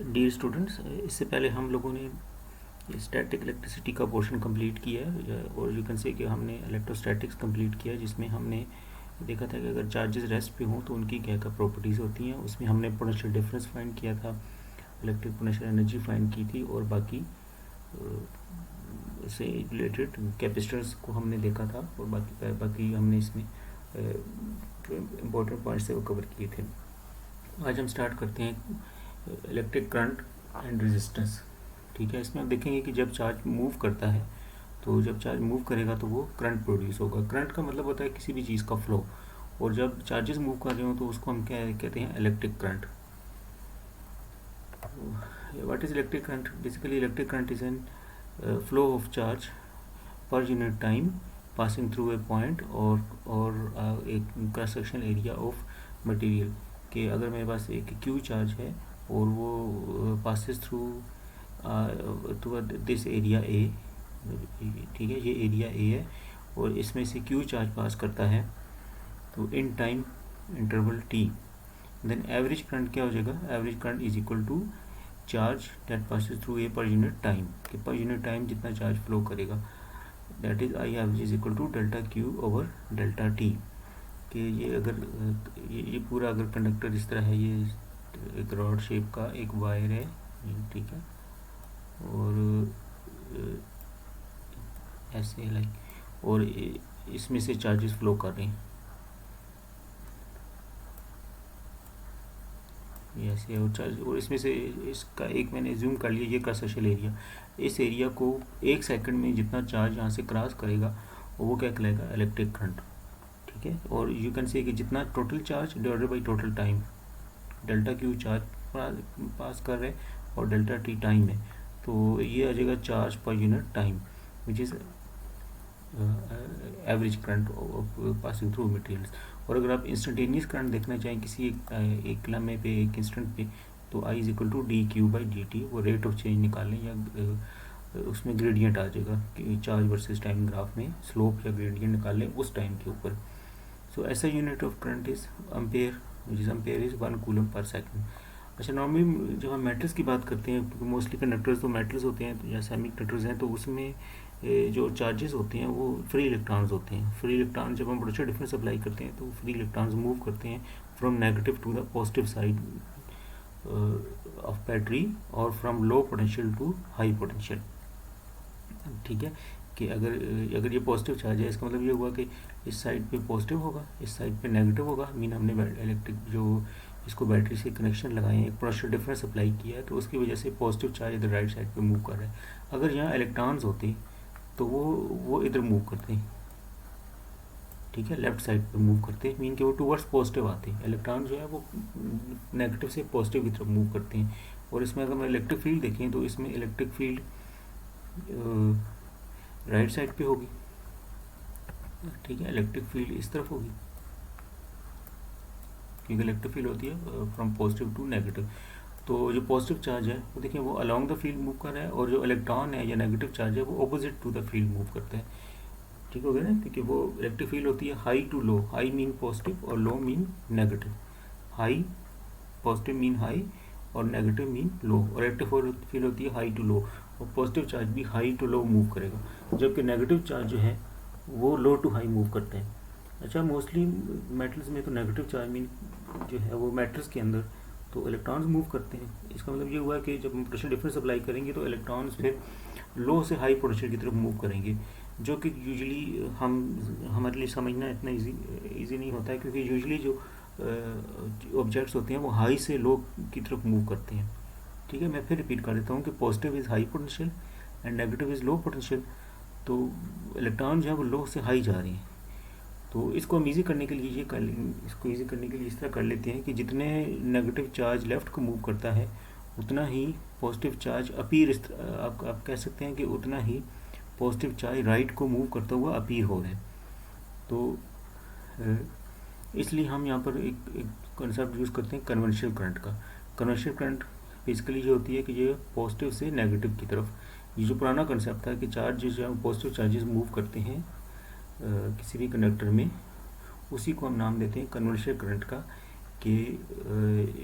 Dear students, इससे पहले हम लोगों ने स्टैटिक इलेक्ट्रिसिटी का पोर्शन कंप्लीट किया है, और यू कैन से कि हमने इलेक्ट्रोस्टैटिक्स कंप्लीट किया है, जिसमें हमने देखा था कि अगर चार्जेस रेस्ट पे हों तो उनकी क्या क्या प्रॉपर्टीज़ होती हैं। उसमें हमने पोटेंशियल डिफरेंस फाइंड किया था, इलेक्ट्रिक पोटेंशियल एनर्जी फाइंड की थी, और बाकी से रिलेटेड कैपेसिटर्स को हमने देखा था, और बाकी हमने इसमें इम्पोर्टेंट पॉइंट्स से वो कवर किए थे। आज हम स्टार्ट करते हैं इलेक्ट्रिक करंट एंड रेजिस्टेंस। ठीक है, इसमें आप देखेंगे कि जब चार्ज मूव करता है, तो जब चार्ज मूव करेगा तो वो करंट प्रोड्यूस होगा। करंट का मतलब होता है किसी भी चीज़ का फ्लो, और जब चार्जेस मूव कर रहे हो तो उसको हम क्या कहते हैं, electric current. What is electric current? Basically electric current is an flow of charge per unit time passing through a point और एक cross section area of material. कि अगर मेरे पास एक क्यू चार्ज है और वो passes through this area A, ठीक है, ये एरिया ए है, और इसमें से क्यू चार्ज पास करता है तो in time interval T, then average current क्या हो जाएगा? Average current is equal to charge that passes through a per unit time, कि पर यूनिट टाइम जितना चार्ज फ्लो करेगा, that is I average is equal to delta Q over delta T. कि ये अगर ये पूरा अगर कंडक्टर इस तरह है, ये एक रॉड शेप का एक वायर है, ठीक है, और ऐसे लाइक, और इसमें से चार्जेस फ्लो कर रहे हैं ऐसे, और चार्ज, और इसमें से इसका एक मैंने जूम कर लिया, ये क्रॉस सेक्शन एरिया, इस एरिया को 1 सेकंड में जितना चार्ज यहाँ से क्रॉस करेगा वो क्या कहलाएगा? Electric current. ठीक है, और यू कैन से कि जितना total charge divided by total time, delta Q charge pass कर रहे हैं और डेल्टा टी टाइम है, तो ये आ जाएगा charge per unit time, which is average current passing through materials. और अगर आप इंस्टेंटेनियस करंट देखना चाहें किसी एक लम्हे पे, एक इंस्टेंट पे, तो I is equal to d Q by d t, वो रेट ऑफ चेंज निकालें, या उसमें ग्रेडियंट आ जाएगा कि चार्ज वर्सेस टाइम ग्राफ में स्लोप या ग्रेडियंट निकाल लें उस टाइम के ऊपर। सो ऐसा unit of current is ampere, which is ampere is 1 coulomb per second. अच्छा, नॉर्मली जब हम मेटल्स की बात करते हैं, क्योंकि मोस्टली कंडक्टर्स तो मेटल्स होते हैं या सेमी कंडक्टर्स हैं, तो उसमें जो चार्जेस होते हैं वो फ्री इलेक्ट्रॉन्स होते हैं। फ्री इलेक्ट्रॉन जब हम पोटेंशियल डिफरेंस अप्लाई करते हैं तो फ्री इलेक्ट्रॉन्स मूव करते हैं from negative to the positive side of battery, और from low potential to high potential. ठीक है, कि अगर ये पॉजिटिव चार्ज है, इसका मतलब ये हुआ कि इस साइड पे पॉजिटिव होगा, इस साइड पे नेगेटिव होगा। मीन हमने इलेक्ट्रिक जो इसको बैटरी से कनेक्शन लगाए हैं, एक पोटेंशियल डिफरेंस अप्लाई किया है, तो उसकी वजह से पॉजिटिव चार्ज इधर राइट साइड पे मूव कर रहा है। अगर यहाँ इलेक्ट्रॉन्स होते तो वो इधर मूव करते हैं, ठीक है, लेफ्ट साइड पे मूव करते हैं, मीन कि वो टूवर्ड्स पॉजिटिव आते हैं। इलेक्ट्रॉन जो है वो नेगेटिव से पॉजिटिव की तरफ मूव करते हैं। और इसमें अगर हम इलेक्ट्रिक फील्ड देखें तो इसमें इलेक्ट्रिक फील्ड राइट साइड पे होगी, ठीक है, इलेक्ट्रिक फील्ड इस तरफ होगी, क्योंकि इलेक्ट्रिक फील्ड होती है फ्रॉम पॉजिटिव टू नेगेटिव। तो जो पॉजिटिव चार्ज है वो देखिए वो अलोंग द फील्ड मूव कर रहा है, और जो इलेक्ट्रॉन है या नेगेटिव चार्ज है वो opposite to the field move करता है। ठीक हो गया ना, क्योंकि वो इलेक्ट्रिक फील्ड होती है high to low, high mean positive और low mean negative. High positive mean high और नेगेटिव मीन लो, और इलेक्ट्रिक फील्ड होती है हाई टू लो, और पॉजिटिव चार्ज भी हाई टू लो मूव करेगा, जबकि नेगेटिव चार्ज जो है वो लो टू हाई मूव करते हैं। अच्छा, मोस्टली मेटल्स में तो नेगेटिव चार्ज मीन जो है वो मेटल्स के अंदर तो इलेक्ट्रॉन्स मूव करते हैं। इसका मतलब ये हुआ कि जब हम पोटेंशियल डिफरेंस अप्लाई करेंगे तो इलेक्ट्रॉन्स फिर लो से हाई पोटेंशियल की तरफ मूव करेंगे, जो कि यूजुअली हमारे लिए समझना इतना इजी नहीं होता है, क्योंकि यूजुअली जो ऑब्जेक्ट्स होते हैं वो हाई से लो की तरफ मूव करते हैं। ठीक है, मैं फिर रिपीट कर देता हूँ कि positive is high potential and negative is low potential. तो इलेक्ट्रॉन जो है वो लो से हाई जा रहे हैं। तो इसको हम ईजी करने के लिए ये कर इसको ईजी करने के लिए इस तरह कर लेते हैं कि जितने नेगेटिव चार्ज लेफ़्ट को मूव करता है उतना ही पॉजिटिव चार्ज अपीयर, आप कह सकते हैं कि उतना ही पॉजिटिव चार्ज राइट को मूव करता हुआ अपीयर हो रहा है। तो इसलिए हम यहाँ पर एक कंसेप्ट यूज़ करते हैं कन्वेंशनल करंट का। कन्वेंशनल करंट बेसिकली ये होती है कि ये पॉजिटिव से नेगेटिव की तरफ, ये जो पुराना कंसेप्ट था कि चार्ज जो है पॉजिटिव चार्जेस मूव करते हैं किसी भी कंडक्टर में, उसी को हम नाम देते हैं कन्वेंशनल करंट का। कि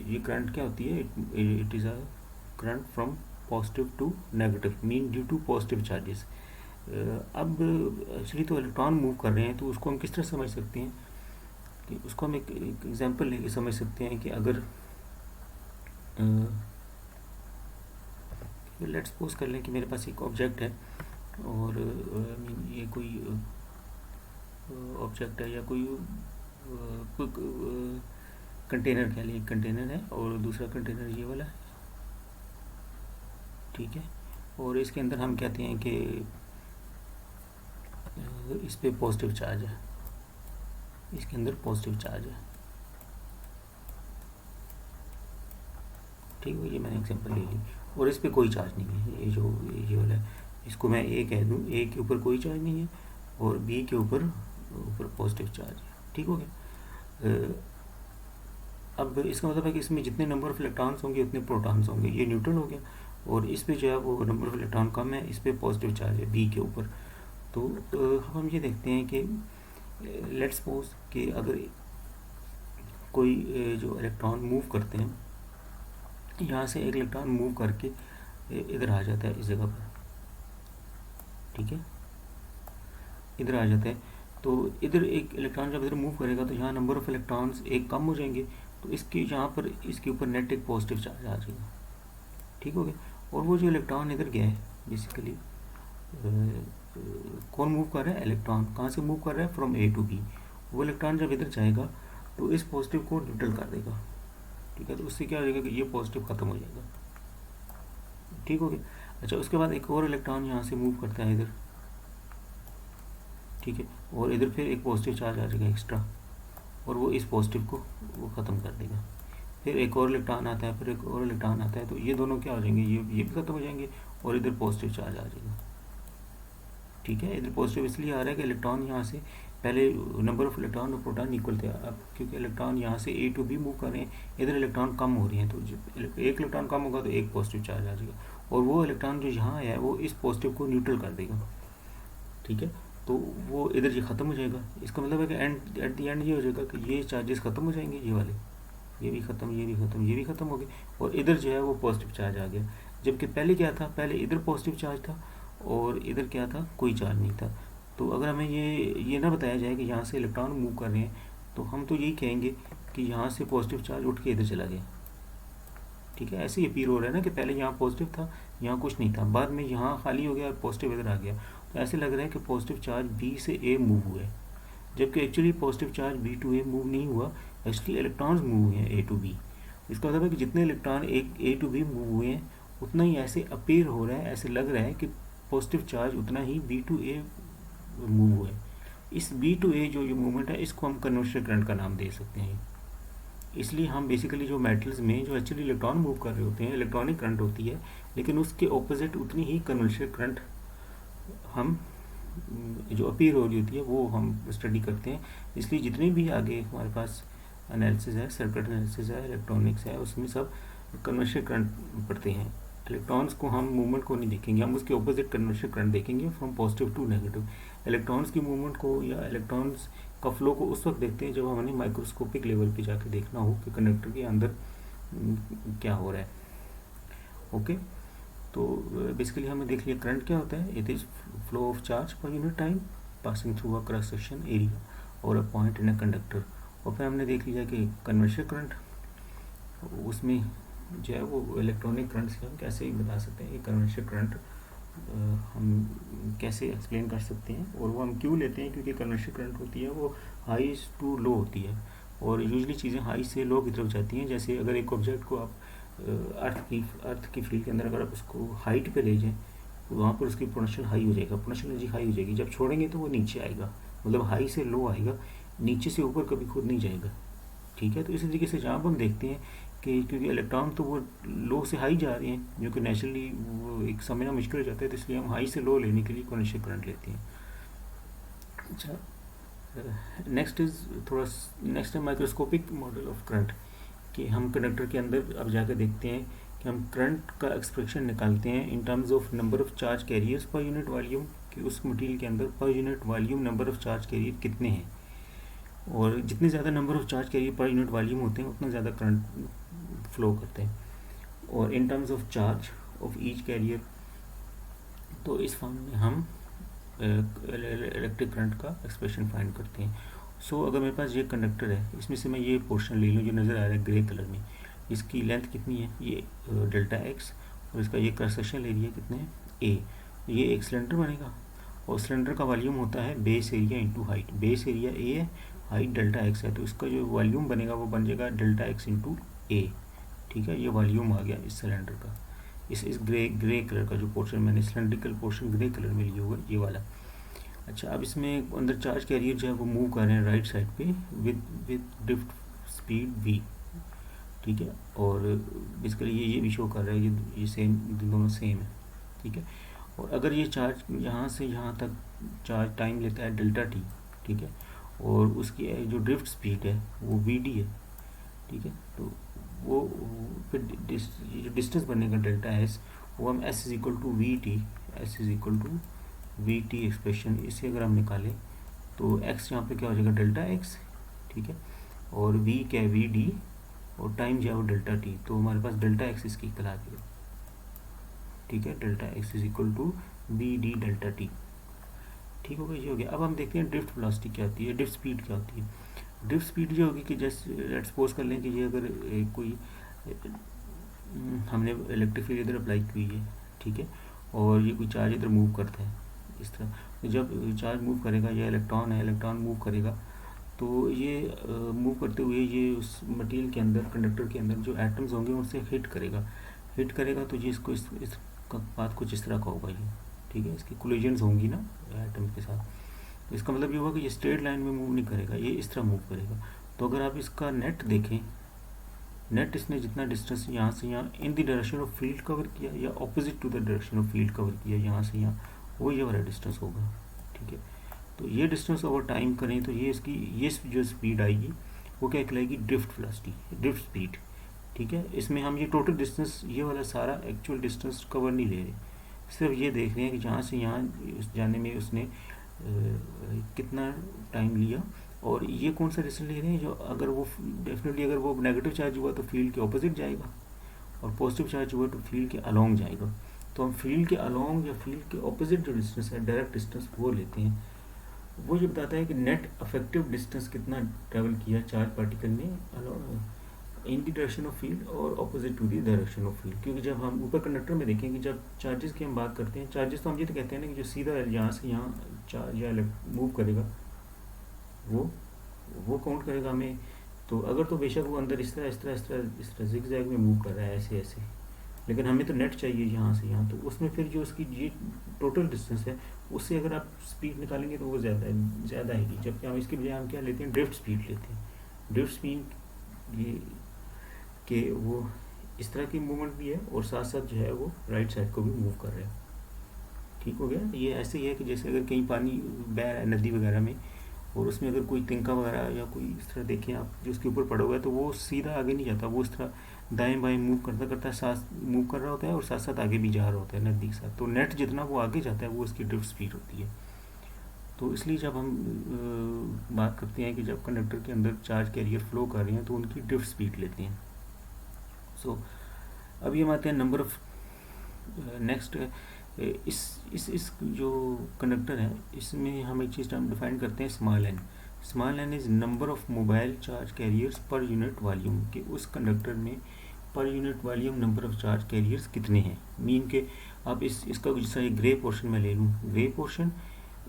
ये करंट क्या होती है? It is a current from positive to negative mean due to positive charges. अब एक्चुअली तो इलेक्ट्रॉन मूव कर रहे हैं, तो उसको हम किस तरह समझ सकते हैं कि उसको हम एक एग्जांपल लेके समझ सकते हैं कि अगर लेट्स सपोज कर लें कि मेरे पास एक ऑब्जेक्ट है और ये कोई ऑब्जेक्ट है या कोई कंटेनर कह लें, एक कंटेनर है और दूसरा कंटेनर ये वाला है, ठीक है। और इसके अंदर हम कहते हैं कि इस पे पॉजिटिव चार्ज है, इसके अंदर पॉजिटिव चार्ज है, ठीक है। ये मैंने एग्जांपल ले ली और इस पे कोई चार्ज नहीं है, ये वाला है, इसको मैं ए कह दूँ, ए के ऊपर कोई चार्ज नहीं है और बी के ऊपर पॉजिटिव चार्ज है, ठीक हो गया। अब इसका मतलब है कि इसमें जितने नंबर ऑफ इलेक्ट्रॉन्स होंगे उतने प्रोटॉन्स होंगे, ये न्यूट्रल हो गया। और इस पे जो है वो नंबर ऑफ इलेक्ट्रॉन कम है, इस पे पॉजिटिव चार्ज है बी के ऊपर। तो हम ये देखते हैं कि लेट्स सपोज कि अगर कोई जो इलेक्ट्रॉन मूव करते हैं, यहाँ से एक इलेक्ट्रॉन मूव करके इधर आ जाता है इस जगह पर, ठीक है, इधर आ जाता है। तो इधर एक इलेक्ट्रॉन जब इधर मूव करेगा तो यहाँ नंबर ऑफ इलेक्ट्रॉन्स एक कम हो जाएंगे, तो इसके यहाँ पर इसके ऊपर नेट एक पॉजिटिव चार्ज आ जाएगा, ठीक हो गया। और वो जो इलेक्ट्रॉन इधर गया है बेसिकली कौन मूव कर रहा है, इलेक्ट्रॉन कहाँ से मूव कर रहा है, फ्रॉम ए टू बी। वो इलेक्ट्रॉन जब इधर जाएगा तो इस पॉजिटिव को न्यूट्रल कर देगा, ठीक है। तो उससे क्या हो जाएगा कि ये पॉजिटिव ख़त्म हो जाएगा, ठीक हो गया। अच्छा, उसके बाद एक और इलेक्ट्रॉन यहाँ से मूव करता है इधर, ठीक है, और इधर फिर एक पॉजिटिव चार्ज आ जाएगा एक्स्ट्रा और वो इस पॉजिटिव को वो ख़त्म कर देगा। फिर एक और इलेक्ट्रॉन आता है, फिर एक और इलेक्ट्रॉन आता है, तो ये दोनों क्या हो जाएंगे, ये भी ख़त्म हो जाएंगे और इधर पॉजिटिव चार्ज आ जाएगा, ठीक है। इधर पॉजिटिव इसलिए आ रहा है कि इलेक्ट्रॉन यहाँ से पहले नंबर ऑफ इलेक्ट्रॉन और प्रोटॉन इक्वल थे, अब क्योंकि इलेक्ट्रॉन यहाँ से ए टू बी मूव कर रहे हैं, इधर इलेक्ट्रॉन कम हो रही हैं, तो एक इलेक्ट्रॉन कम होगा तो एक पॉजिटिव चार्ज आ जाएगा और वो इलेक्ट्रॉन जो यहाँ है वो इस पॉजिटिव को न्यूट्रल कर देगा, ठीक है। तो वो इधर ये ख़त्म हो जाएगा। इसका मतलब है कि एट द एंड ये हो जाएगा कि ये चार्जेस ख़त्म हो जाएंगे, ये वाले, ये भी ख़त्म, ये भी ख़त्म, ये भी ख़त्म हो गए और इधर जो है वो पॉजिटिव चार्ज आ गया। जबकि पहले क्या था, पहले इधर पॉजिटिव चार्ज था और इधर क्या था, कोई चार्ज नहीं था। तो अगर हमें ये ना बताया जाए कि यहाँ से इलेक्ट्रॉन मूव कर रहे हैं, तो हम तो यही कहेंगे कि यहाँ से पॉजिटिव चार्ज उठ के इधर चला गया, ठीक है। ऐसे ही अपीयर हो रहा है ना कि पहले यहाँ पॉजिटिव था, यहाँ कुछ नहीं था, बाद में यहाँ खाली हो गया और पॉजिटिव इधर आ गया। तो ऐसे लग रहा है कि पॉजिटिव चार्ज बी से ए मूव हुआ है, जबकि actually positive charge B to A move नहीं हुआ, एक्चुअली इलेक्ट्रॉन्स मूव हुए हैं ए टू बी। इसका मतलब है कि जितने इलेक्ट्रॉन एक ए टू बी मूव हुए हैं उतना ही ऐसे अपीयर हो रहा है, ऐसे लग रहा है कि पॉजिटिव चार्ज उतना ही बी टू ए मूव हुआ है। इस बी टू ए जो ये मूवमेंट है इसको हम कन्वर्शन करंट का नाम दे सकते हैं। इसलिए हम बेसिकली जो मेटल्स में जो एक्चुअली इलेक्ट्रॉन मूव कर रहे होते हैं, इलेक्ट्रॉनिक करंट होती है, लेकिन उसके ऑपोजिट उतनी ही कन्वर्शन करंट हम जो अपीयर हो रही होती है वो हम स्टडी करते हैं। इसलिए जितने भी आगे हमारे पास एनालिसिस है, सर्किट एनालिसिस है, इलेक्ट्रॉनिक्स है, उसमें सब कन्वर्शन करंट पढ़ते हैं। इलेक्ट्रॉन्स को हम मूवमेंट को नहीं देखेंगे, हम उसके ऑपोजिट कन्वर्शन करंट देखेंगे from positive to negative. Electrons की मूवमेंट को या इलेक्ट्रॉन्स का फ्लो को उस वक्त देखते हैं जब हमें माइक्रोस्कोपिक लेवल पे जाके देखना हो कि कंडक्टर के अंदर क्या हो रहा है, ओके। तो बेसिकली हमें देख लिया करंट क्या होता है, it is flow of charge per unit time passing through a cross section area और a point in a conductor. और फिर हमने देख लिया कि कन्वर्शन करंट, उसमें जो है वो इलेक्ट्रॉनिक करंट से हम कैसे बता सकते हैं ये कन्वर्शन करंट हम कैसे एक्सप्लेन कर सकते हैं, और वो हम क्यों लेते हैं, क्योंकि कन्वर्शन करंट होती है वो हाई टू लो होती है और यूजुअली चीज़ें हाई से लो की तरफ जाती हैं। जैसे अगर एक ऑब्जेक्ट को आप अर्थ की फील्ड के अंदर अगर आप उसको हाइट पे ले जाएं तो वहाँ पर उसकी पोटेंशियल हाई हो जाएगा, पोटेंशियल एनर्जी हाई हो जाएगी। जब छोड़ेंगे तो वो नीचे आएगा, मतलब हाई से लो आएगा, नीचे से ऊपर कभी खुद नहीं जाएगा, ठीक है। तो इसी तरीके से जहाँ पर हम देखते हैं कि क्योंकि इलेक्ट्रॉन तो वो लो से हाई जा रहे हैं, जो कि नेचुरली वो एक समझना मुश्किल हो जाता है, तो इसलिए हम हाई से लो लेने के लिए कन्वर्शन करंट लेते हैं। अच्छा, नेक्स्ट है माइक्रोस्कोपिक मॉडल ऑफ करंट, कि हम कंडक्टर के अंदर अब जाकर देखते हैं कि हम करंट का एक्सप्रेशन निकालते हैं in terms of number of charge carriers per unit volume, कि उस मटेरियल के अंदर per unit volume number of charge carrier कितने हैं, और जितने ज़्यादा number of charge carrier per unit volume होते हैं उतना ज़्यादा करंट फ्लो करते हैं। और in terms of charge of each carrier, तो इस फॉर्म में हम इलेक्ट्रिक करंट का एक्सप्रेशन फाइंड करते हैं। सो अगर मेरे पास ये कंडक्टर है, इसमें से मैं ये पोर्शन ले लूँ जो नज़र आ रहा है ग्रे कलर में, इसकी लेंथ कितनी है, ये डेल्टा एक्स, और इसका ये क्रॉस सेक्शनल एरिया कितने है, ए। ये एक सिलेंडर बनेगा, और सिलेंडर का वॉल्यूम होता है base area into height. Base area A है, हाइट डेल्टा एक्स है, तो इसका जो वॉल्यूम बनेगा वो बन जाएगा डेल्टा एक्स इंटू ए। ठीक है, ये वॉल्यूम आ गया इस सिलेंडर का, इस ग्रे कलर का जो पोर्शन मैंने सिलेंड्रिकल पोर्शन ग्रे कलर में लिया हुआ ये वाला। अच्छा, अब इसमें अंदर चार्ज कैरियर जो है वो मूव कर रहे हैं राइट साइड पे विद ड्रिफ्ट स्पीड v। ठीक है, और बेसिकली ये भी शो कर रहा है ये सेम, दोनों सेम है। ठीक है, और अगर ये चार्ज यहाँ से यहाँ तक चार्ज टाइम लेता है डेल्टा टी, ठीक है, और उसकी जो ड्रिफ्ट स्पीड है वो वी डी है। ठीक है, तो वो फिर जो डिस्टेंस बनेगा डेल्टा एस, वो हम S is equal to V T, S is equal to V T expression, इसे अगर हम निकालें तो एक्स यहाँ पे क्या हो जाएगा डेल्टा एक्स। ठीक है, और वी क्या है वी डी, और टाइम जो है वो डेल्टा टी, तो हमारे पास डेल्टा एक्स इसकी इक्वल गया। ठीक है, delta X is equal to V D delta T. ठीक हो गया, ये हो गया। अब हम देखते हैं ड्रिफ्ट वेलोसिटी क्या होती है, ड्रिफ्ट स्पीड क्या होती है। ड्रिफ्ट स्पीड जो होगी कि जैसे लेट्स सपोज कर लें कि ये अगर कोई हमने इलेक्ट्रिक फील्ड इधर अप्लाई की हुई है, ठीक है, और ये कोई चार्ज इधर मूव करता है इस तरह, तो जब चार्ज मूव करेगा, ये इलेक्ट्रॉन है, इलेक्ट्रॉन मूव करेगा, तो ये मूव करते हुए ये उस मटेरियल के अंदर, कंडक्टर के अंदर जो एटम्स होंगे उनसे हिट करेगा, तो ये इसको इस बात कुछ इस तरह का होगा ये। ठीक है, इसकी कोलिजन्स होंगी ना एटम के साथ, तो इसका मतलब ये होगा कि ये स्ट्रेट लाइन में मूव नहीं करेगा, ये इस तरह मूव करेगा। तो अगर आप इसका नेट देखें, नेट इसने जितना डिस्टेंस यहाँ से यहाँ in the direction of field cover किया या opposite to the direction of field cover किया, यहाँ से यहाँ, वो ये वाला डिस्टेंस होगा। ठीक है, तो ये डिस्टेंस ओवर टाइम करें तो ये इसकी ये जो स्पीड आएगी वो क्या कहलाएगी, ड्रिफ्ट वेलोसिटी, ड्रिफ्ट स्पीड। ठीक है, इसमें हम ये टोटल डिस्टेंस, ये वाला सारा एक्चुअल डिस्टेंस कवर नहीं ले रहे, सिर्फ ये देख रहे हैं कि जहाँ से यहाँ जाने में उसने कितना टाइम लिया, और ये कौन सा डिस्टेंस ले रहे हैं जो अगर वो डेफिनेटली अगर वो नेगेटिव चार्ज हुआ तो फील्ड के ऑपोजिट जाएगा, और पॉजिटिव चार्ज हुआ तो फील्ड के अलोंग जाएगा। तो हम फील्ड के अलोंग या फील्ड के ऑपोजिट जो डिस्टेंस है, डायरेक्ट डिस्टेंस, वो लेते हैं। वो ये बताता है कि नेट अफेक्टिव डिस्टेंस कितना ट्रैवल किया चार्ज पार्टिकल ने in the direction of field और opposite to the direction of field. क्योंकि जब हम ऊपर कंडक्टर में देखें कि जब चार्जेस की हम बात करते हैं, चार्जेस तो हम ये तो कहते हैं ना कि जो सीधा यहाँ से यहाँ चार्ज या मूव करेगा वो काउंट करेगा हमें। तो अगर तो बेशक वो अंदर इस तरह जिग-जैग में मूव कर रहा है, ऐसे, लेकिन हमें तो नेट चाहिए यहाँ से यहाँ, तो उसमें फिर जो उसकी ये टोटल डिस्टेंस है उससे अगर आप स्पीड निकालेंगे तो वो ज़्यादा आएगी, जबकि हम इसके बजाय हम क्या लेते हैं, ड्रिफ्ट स्पीड लेते हैं। ड्रिफ्ट स्पीड ये कि वो इस तरह की मूवमेंट भी है और साथ साथ जो है वो राइट साइड को भी मूव कर रहे हैं। ठीक हो गया, ये ऐसे ही है कि जैसे अगर कहीं पानी बह रहा है नदी वगैरह में, और उसमें अगर कोई तिनका वगैरह या कोई इस तरह देखें आप जो उसके ऊपर पड़ा हुआ है, तो वो सीधा आगे नहीं जाता, वो इस तरह दाएं बाएं मूव करता साथ मूव कर रहा होता है और साथ साथ आगे भी जा रहा होता है नदी के साथ। तो नेट जितना वो आगे जाता है वो उसकी ड्रिफ्ट स्पीड होती है। तो इसलिए जब हम बात करते हैं कि जब कंडक्टर के अंदर चार्ज कैरियर फ्लो कर रहे हैं तो उनकी ड्रिफ्ट स्पीड लेते हैं। सो अभी हम आते हैं नंबर ऑफ नेक्स्ट। इस जो कंडक्टर है इसमें हम एक चीज़ हम डिफाइन करते हैं small N. Small N is number of mobile charge carriers per unit volume, कि उस कंडक्टर में per unit volume number of charge carriers कितने हैं। मीन के आप इसका जैसा ये ग्रे पोर्शन में ले लूँ, ग्रे पोर्शन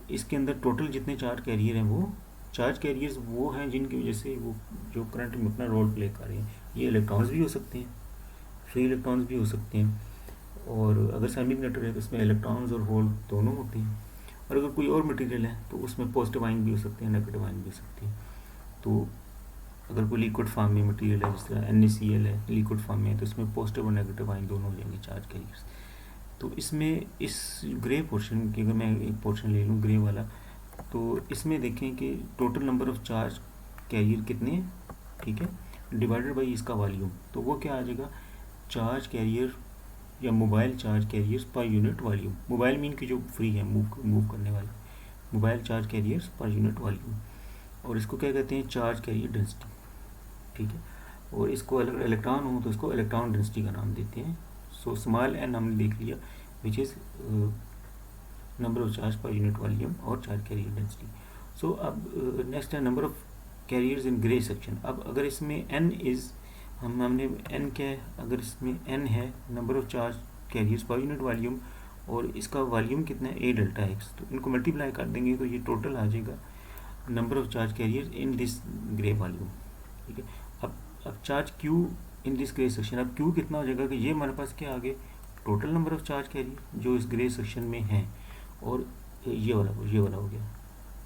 इसके अंदर टोटल जितने चार्ज कैरियर हैं वो चार्ज कैरियर्स वो हैं जिनकी वजह से वो जो करंट में अपना रोल प्ले कर रहे हैं। ये इलेक्ट्रॉन्स भी हो सकते हैं, फ्री इलेक्ट्रॉन्स भी हो सकते हैं, और अगर सेमीकंडक्टर है तो उसमें इलेक्ट्रॉन्स और होल दोनों होते हैं, और अगर कोई और मटेरियल है तो उसमें पॉजिटिव आयन भी हो सकते हैं, नेगेटिव आयन भी हो सकते हैं। तो अगर कोई लिक्विड फॉर्म में मटेरियल है, जिस तरह NaCl है लिक्विड फॉर्म में, तो इसमें पॉजिटिव और नेगेटिव आयन दोनों हो जाएंगे चार्ज कैरियर्स। तो इसमें इस ग्रे पोर्शन की अगर मैं एक पोर्शन ले लूँ ग्रे वाला, तो इसमें देखें कि total number of charge carrier कितने हैं, ठीक है, डिवाइडेड बाई इसका वॉल्यूम, तो वो क्या आ जाएगा, चार्ज कैरियर या mobile charge carriers per unit volume. Mobile mean की जो फ्री है मूव करने वाले, mobile charge carriers per unit volume, और इसको क्या कहते हैं, चार्ज कैरियर डेंसिटी। ठीक है, और इसको अगर इलेक्ट्रॉन हो तो इसको इलेक्ट्रॉन डेंसिटी का नाम देते हैं। सो स्मॉल एन हमने देख लिया, which is number of charge per unit volume और चार्ज कैरियर डेंसिटी। सो अब नेक्स्ट है number of carriers in grey section. अब अगर इसमें n इज़ हमने n क्या है, अगर इसमें n है number of charge carriers per unit volume और इसका वॉल्यूम कितना है a डेल्टा x, तो इनको मल्टीप्लाई कर देंगे तो ये टोटल आ जाएगा number of charge carrier in this grey volume. ठीक है, अब charge q in this grey section, अब q कितना हो जाएगा कि ये हमारे पास क्या आ गए total number of charge career जो इस ग्रे सेक्शन में है, और ये वाला हो गया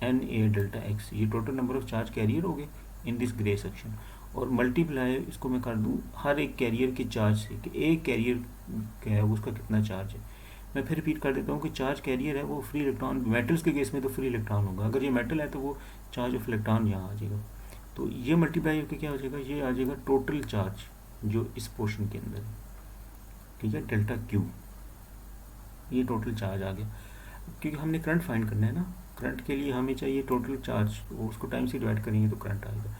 एन ए डेल्टा एक्स, ये total number of charge career हो गए इन दिस ग्रे सेक्शन। और मल्टीप्लाई इसको मैं कर दूँ हर एक कैरियर के चार्ज से कि एक कैरियर क्या है उसका कितना चार्ज है। मैं फिर रिपीट कर देता हूँ कि चार्ज कैरियर है वो फ्री इलेक्ट्रॉन, मेटल्स के केस में तो फ्री इलेक्ट्रॉन होगा, अगर ये मेटल है तो वो चार्ज ऑफ इलेक्ट्रॉन यहाँ आ जाएगा। तो ये मल्टीप्लाई होकर क्या हो जाएगा, ये आ जाएगा टोटल चार्ज जो इस पोर्शन के अंदर है। ठीक है, डेल्टा क्यू, ये टोटल चार्ज आ गया। क्योंकि हमने करंट फाइंड करना है ना, करंट के लिए हमें चाहिए टोटल चार्ज, उसको टाइम से डिवाइड करेंगे तो करंट आएगा।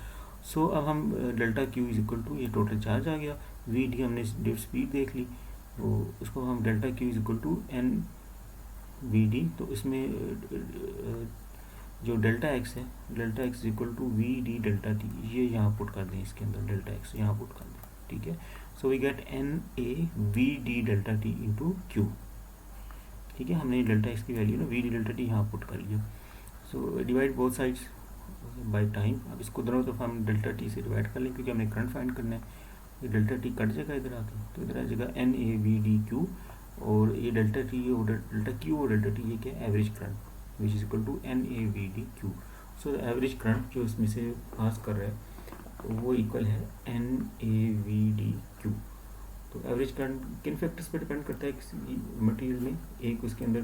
सो अब हम delta Q is equal to, ये टोटल चार्ज आ गया, वी डी हमने ड्रिफ्ट स्पीड देख ली, तो उसको हम delta Q is equal to N V D, तो इसमें जो डेल्टा एक्स है, delta X is equal to V D delta T, ये यहाँ पुट कर दें, इसके अंदर डेल्टा एक्स यहाँ पुट कर दें। ठीक है, so we get N A V D delta T into Q. ठीक है, हमने डेल्टा एक्स की वैल्यू ना वी डी डेल्टा टी यहाँ पुट कर लिया। So divide both sides by time. अब इसको दोनों तरफ हम डेल्टा टी से डिवाइड कर लें क्योंकि हमने करंट फाइंड करना है। ये डेल्टा टी कट जाएगा इधर आके, तो इधर आ जाएगा N A V D Q, और ये डेल्टा टी और डेल्टा क्यू और डेल्टा टी ये क्या है average current which is equal to N A V D Q. So average current जो इसमें से पास कर रहा है तो वो इक्वल है N A V D Q. तो एवरेज करंट किन फैक्टर्स पर डिपेंड करता है किसी मटेरियल में, एक उसके अंदर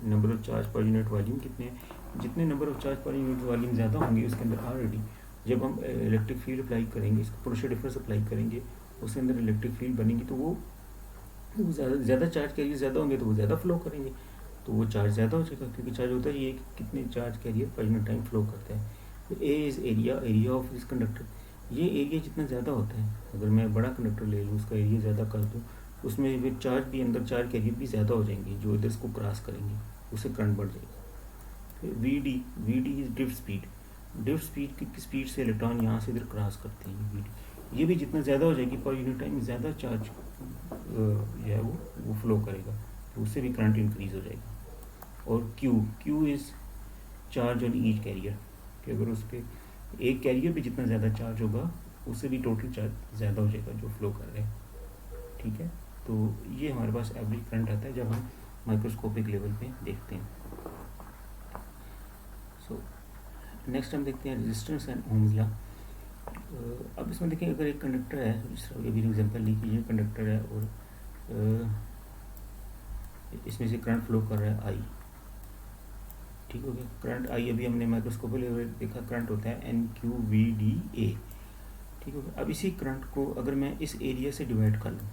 number of charge per unit volume कितने हैं, जितने number of charge per unit volume ज़्यादा होंगे उसके अंदर ऑलरेडी जब हम इलेक्ट्रिक फील्ड अप्लाई करेंगे, इसको पोटेंशियल डिफरेंस अप्लाई करेंगे, उसके अंदर इलेक्ट्रिक फील्ड बनेगी, तो वो ज़्यादा चार्ज कैरियर ज़्यादा होंगे तो वो ज़्यादा फ्लो करेंगे, तो वो चार्ज ज़्यादा हो जाएगा, क्योंकि चार्ज होता है ये कितने charge carrier per unit time flow करता है। तो A is area of this conductor, ये एरिया जितना ज़्यादा होता है, अगर मैं बड़ा कंडक्टर ले लूँ उसका एरिया ज़्यादा कर दूँ, उसमें फिर चार्ज भी अंदर चार्ज कैरियर भी ज़्यादा हो जाएंगे जो इधर इसको क्रॉस करेंगे, उससे करंट बढ़ जाएगा। फिर V D is drift speed की स्पीड से इलेक्ट्रॉन यहाँ से इधर क्रॉस करते हैं वी डी, ये भी जितना ज़्यादा हो जाएगी पर यूनिट टाइम ज़्यादा चार्ज जो है वो फ्लो करेगा, तो उससे भी करंट इंक्रीज हो जाएगा। और Q is charge on each carrier, कि अगर उस पर एक कैरियर भी जितना ज़्यादा चार्ज होगा उससे भी टोटल चार्ज ज़्यादा हो जाएगा जो फ्लो कर रहे हैं। ठीक है, तो ये हमारे पास एवरेज करंट आता है जब हम माइक्रोस्कोपिक लेवल पे देखते हैं। सो नेक्स्ट हम देखते हैं रेजिस्टेंस एंड ओम्स लॉ। अब इसमें देखिए अगर एक कंडक्टर है, जिस तरह अभी एग्जाम्पल ली कि ये कंडक्टर है और इसमें से करंट फ्लो कर रहा है आई, ठीक हो गया, करंट आई अभी हमने माइक्रोस्कोपिक लेवल देखा करंट होता है N Q V D A, ठीक हो गया। अब इसी करंट को अगर मैं इस एरिया से डिवाइड कर लूँ,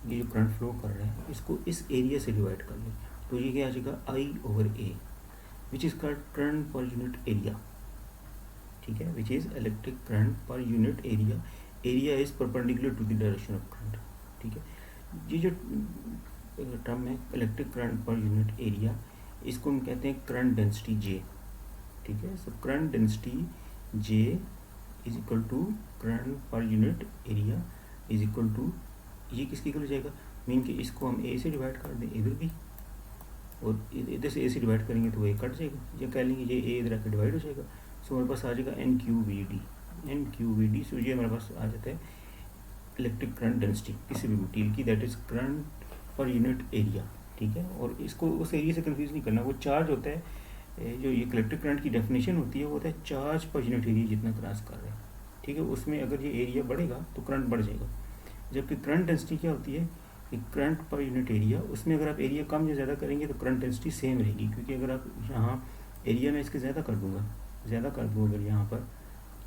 ये जो करंट फ्लो कर रहा है इसको इस एरिया से डिवाइड कर लें, तो ये क्या आ जाएगा I over A, which is current per unit area. ठीक है, which is electric current per unit area, area is perpendicular to the direction of current. ठीक है, ये जो टर्म है electric current per unit area, इसको हम कहते हैं करंट डेंसिटी जे। ठीक है, so current density J is equal to current per unit area is equal to, ये किसके इक्वल हो जाएगा, मीन कि इसको हम ए से डिवाइड कर दें इधर भी, और इधर से ए से डिवाइड करेंगे तो वो ए कट जाएगा, या कह लेंगे ये ए इधर आकर डिवाइड हो जाएगा। सो हमारे पास आ जाएगा एन क्यू वी डी। सो ये हमारे पास आ जाता है इलेक्ट्रिक करंट डेंसिटी किसी भी मटीरियल की, that is current per unit area. ठीक है, और इसको उस एरिया से कंफ्यूज नहीं करना, वो चार्ज होता है जो ये इलेक्ट्रिक करंट की डेफिनेशन होती है वो होता है चार्ज पर यूनिट एरिया जितना क्रॉस कर रहे हैं। ठीक है, उसमें अगर ये एरिया बढ़ेगा तो करंट बढ़ जाएगा, जबकि करंट डेंसिटी क्या होती है कि करंट पर यूनिट एरिया, उसमें अगर आप एरिया कम या ज़्यादा करेंगे तो करंट डेंसिटी सेम रहेगी, क्योंकि अगर आप यहाँ एरिया में इसके ज़्यादा कर दूँ अगर यहाँ पर,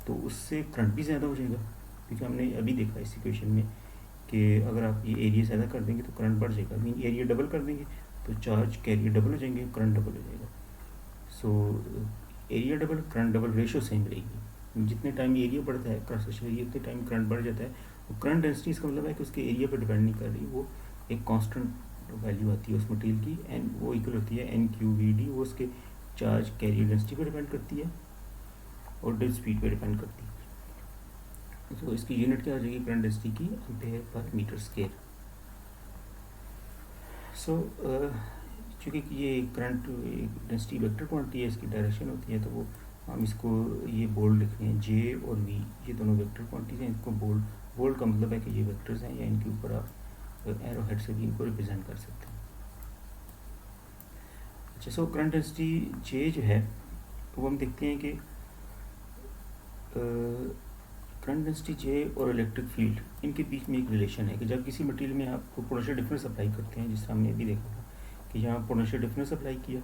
तो उससे करंट भी ज़्यादा हो जाएगा, क्योंकि हमने अभी देखा इस इक्वेशन में कि अगर आप ये एरिया ज़्यादा कर देंगे तो करंट बढ़ जाएगा, मीन एरिया डबल कर देंगे तो चार्ज कैरियर डबल हो जाएंगे, करंट डबल हो जाएगा। So area double current double ratio same रहेगी। जितने टाइम एरिया बढ़ता है क्रॉस सेक्शन एरिया उतने टाइम करंट बढ़ जाता है। और करंट डेंसिटी इसका मतलब है कि उसके एरिया पर डिपेंड नहीं कर रही, वो एक कांस्टेंट वैल्यू आती है उस मटेरियल की, एन वो इक्वल होती है एन क्यू वी डी, वो उसके चार्ज कैरियर डेंसिटी पर डिपेंड करती है और डेड स्पीड पर डिपेंड करती है। तो इसकी यूनिट क्या हो जाएगी करंट डेंसिटी की, एम्पेयर पर मीटर स्क्वायर। सो चूँकि ये करंट डेंसिटी वेक्टर क्वांटिटी है, इसकी डायरेक्शन होती है, तो वो हम इसको ये बोल्ड लिख रहे हैं, जे और वी ये दोनों वेक्टर क्वांटिटीज हैं, इसको बोल्ड बोल्ड का मतलब है कि ये वेक्टर्स हैं, या इनके ऊपर आप एरो हेड से भी इनको रिप्रेजेंट कर सकते हैं। अच्छा, सो करंट डेंसिटी जे जो है वो हम देखते हैं कि करंट डेंसिटी जे और इलेक्ट्रिक फील्ड इनके बीच में एक रिलेशन है कि जब किसी मटेरियल में आप पोटेंशियल डिफरेंस अप्लाई करते हैं, जिस तरह हमने अभी देखा था कि यहाँ पोटेंशियल डिफरेंस अप्लाई किया,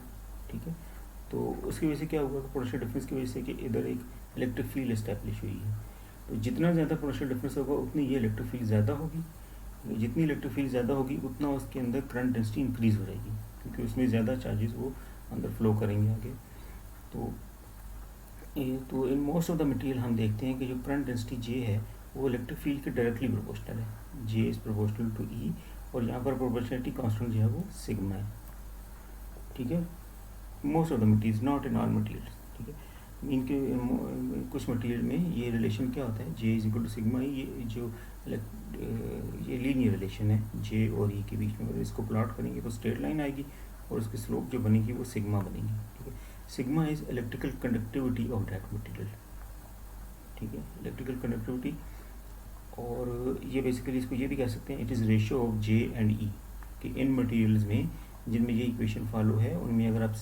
ठीक है, तो उसकी वजह से क्या हुआ कि पोटेंशियल डिफरेंस की वजह से कि इधर एक इलेक्ट्रिक फील्ड इस्टेब्लिश हुई है। तो जितना ज़्यादा पोटेंशियल डिफरेंस होगा उतनी ये इलेक्ट्रिक फील्ड ज़्यादा होगी, जितनी इलेक्ट्रिक फील्ड ज़्यादा होगी उतना उसके अंदर करंट डेंसिटी इंक्रीज़ हो जाएगी, क्योंकि उसमें ज़्यादा चार्जेस वो अंदर फ्लो करेंगे आगे। तो in most of the material हम देखते हैं कि जो करंट डेंसिटी जे है वो इलेक्ट्रिक फील्ड के डायरेक्टली प्रोपोर्शनल है, जे इज़ प्रोपोर्शनल टू ई, और यहाँ पर प्रोपोर्शनलिटी कांस्टेंट जो है वो सिग्मा है, ठीक है। Most of the materials, not in all materials, ठीक है। इनके कुछ मटेरियल में ये रिलेशन क्या होता है, जे इज इक्वल टू सिग्मा, ये जो ये लीनियर रिलेशन है जे और ई के बीच में। अगर इसको प्लॉट करेंगे तो स्ट्रेट लाइन आएगी और उसकी स्लोप जो बनेगी वो सिग्मा बनेगी, ठीक है। Sigma is electrical conductivity of that material, ठीक है, इलेक्ट्रिकल कंडक्टिविटी। और ये बेसिकली इसको ये भी कह सकते हैं it is ratio of J and E, कि इन मटेरियल्स में जिनमें ये इक्वेशन फॉलो है उनमें अगर आप